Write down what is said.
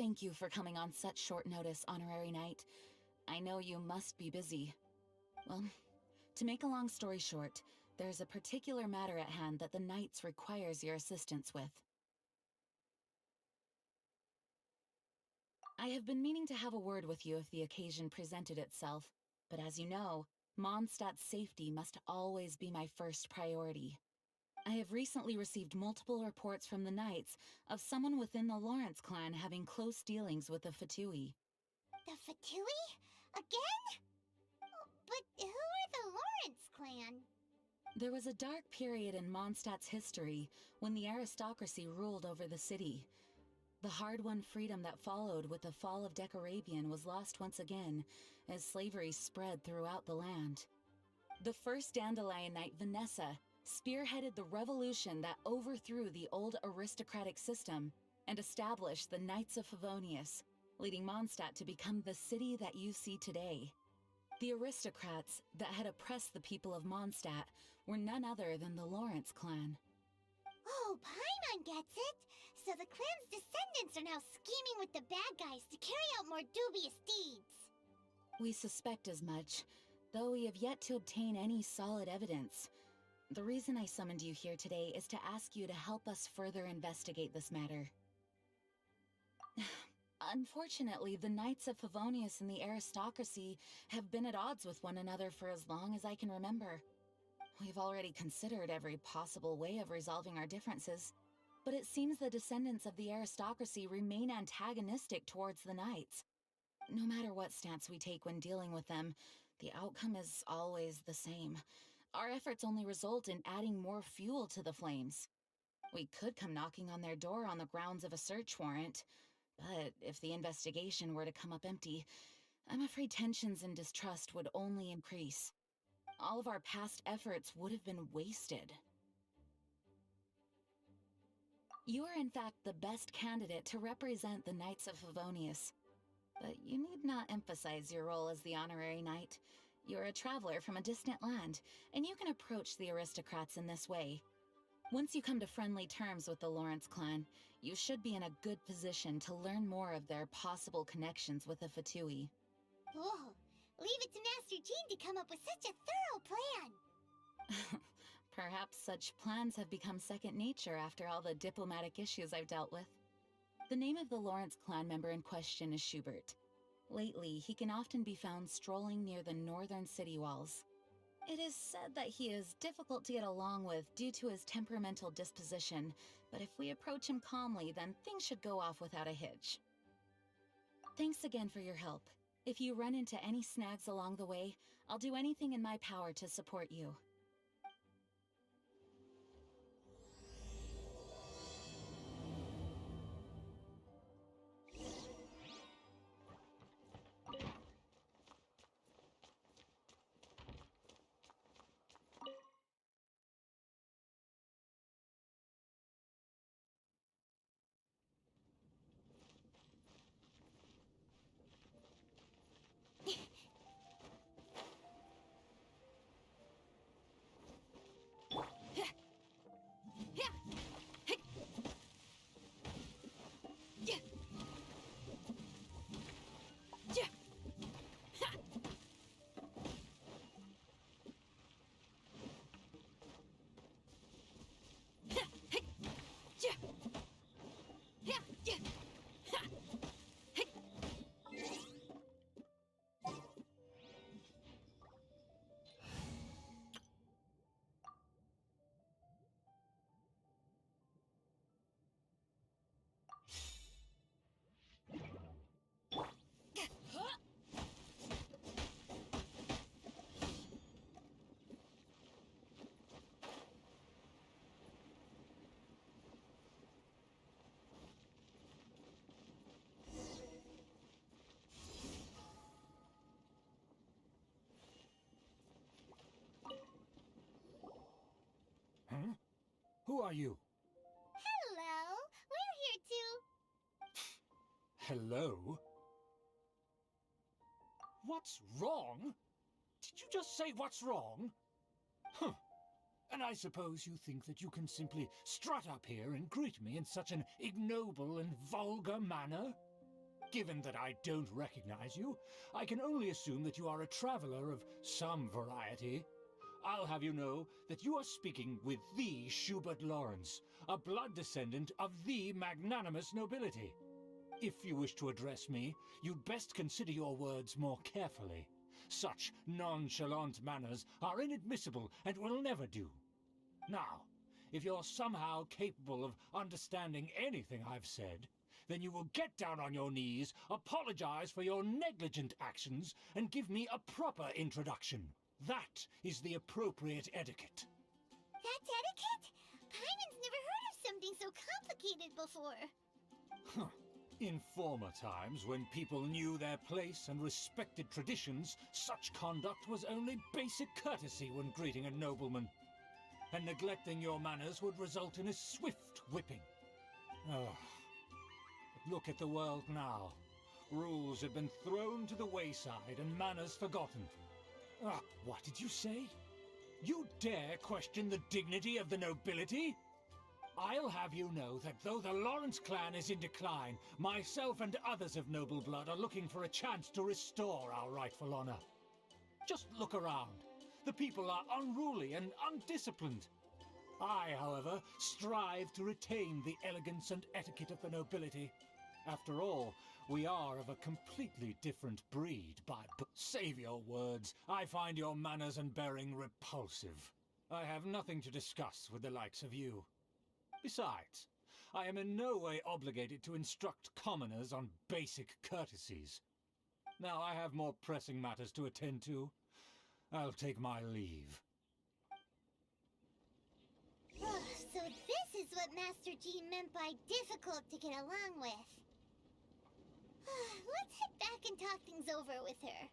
thank you for coming on such short notice, Honorary Knight. I know you must be busy. Well, to make a long story short, there's a particular matter at hand that the Knights requires your assistance with. I have been meaning to have a word with you if the occasion presented itself, but as you know, Mondstadt's safety must always be my first priority. I have recently received multiple reports from the Knights of someone within the Lawrence clan having close dealings with the Fatui. The Fatui? Again? But who are the Lawrence clan? There was a dark period in Mondstadt's history when the aristocracy ruled over the city. The hard-won freedom that followed with the fall of Decorabian was lost once again, as slavery spread throughout the land. The first Dandelion Knight, Vanessa, spearheaded the revolution that overthrew the old aristocratic system and established the Knights of Favonius, leading Mondstadt to become the city that you see today. The aristocrats that had oppressed the people of Mondstadt were none other than the Lawrence clan. Oh, Paimon gets it! So the clan's descendants are now scheming with the bad guys to carry out more dubious deeds. We suspect as much, though we have yet to obtain any solid evidence. The reason I summoned you here today is to ask you to help us further investigate this matter. Unfortunately, the Knights of Favonius and the aristocracy have been at odds with one another for as long as I can remember. We've already considered every possible way of resolving our differences, but it seems the descendants of the aristocracy remain antagonistic towards the Knights. No matter what stance we take when dealing with them, the outcome is always the same. Our efforts only result in adding more fuel to the flames. We could come knocking on their door on the grounds of a search warrant, but if the investigation were to come up empty, I'm afraid tensions and distrust would only increase. All of our past efforts would have been wasted. You are in fact the best candidate to represent the Knights of Favonius. But you need not emphasize your role as the honorary knight. You're a traveler from a distant land, and you can approach the aristocrats in this way. Once you come to friendly terms with the Lawrence clan, you should be in a good position to learn more of their possible connections with the Fatui. Oh, leave it to Master Jean to come up with such a thorough plan! Perhaps such plans have become second nature after all the diplomatic issues I've dealt with. The name of the Lawrence clan member in question is Schubert. Lately, he can often be found strolling near the northern city walls. It is said that he is difficult to get along with due to his temperamental disposition, but if we approach him calmly, then things should go off without a hitch. Thanks again for your help. If you run into any snags along the way, I'll do anything in my power to support you. Huh? Who are you? Hello! We're here to... Hello? What's wrong? Did you just say what's wrong? Huh. And I suppose you think that you can simply strut up here and greet me in such an ignoble and vulgar manner? Given that I don't recognize you, I can only assume that you are a traveler of some variety. I'll have you know that you are speaking with the Schubert Lawrence, a blood descendant of the magnanimous nobility. If you wish to address me, you'd best consider your words more carefully. Such nonchalant manners are inadmissible and will never do. Now, if you're somehow capable of understanding anything I've said, then you will get down on your knees, apologize for your negligent actions, and give me a proper introduction. That is the appropriate etiquette. That's etiquette? Paimon's never heard of something so complicated before. Huh. In former times, when people knew their place and respected traditions, such conduct was only basic courtesy when greeting a nobleman. And neglecting your manners would result in a swift whipping. Oh. But look at the world now. Rules have been thrown to the wayside and manners forgotten. Ah, what did you say? You dare question the dignity of the nobility? I'll have you know that though the Lawrence clan is in decline, myself and others of noble blood are looking for a chance to restore our rightful honor. Just look around. The people are unruly and undisciplined. I, however, strive to retain the elegance and etiquette of the nobility. After all, we are of a completely different breed Save your words. I find your manners and bearing repulsive. I have nothing to discuss with the likes of you. Besides, I am in no way obligated to instruct commoners on basic courtesies. Now I have more pressing matters to attend to. I'll take my leave. So this is what Master Jean meant by difficult to get along with. Let's head back and talk things over with her.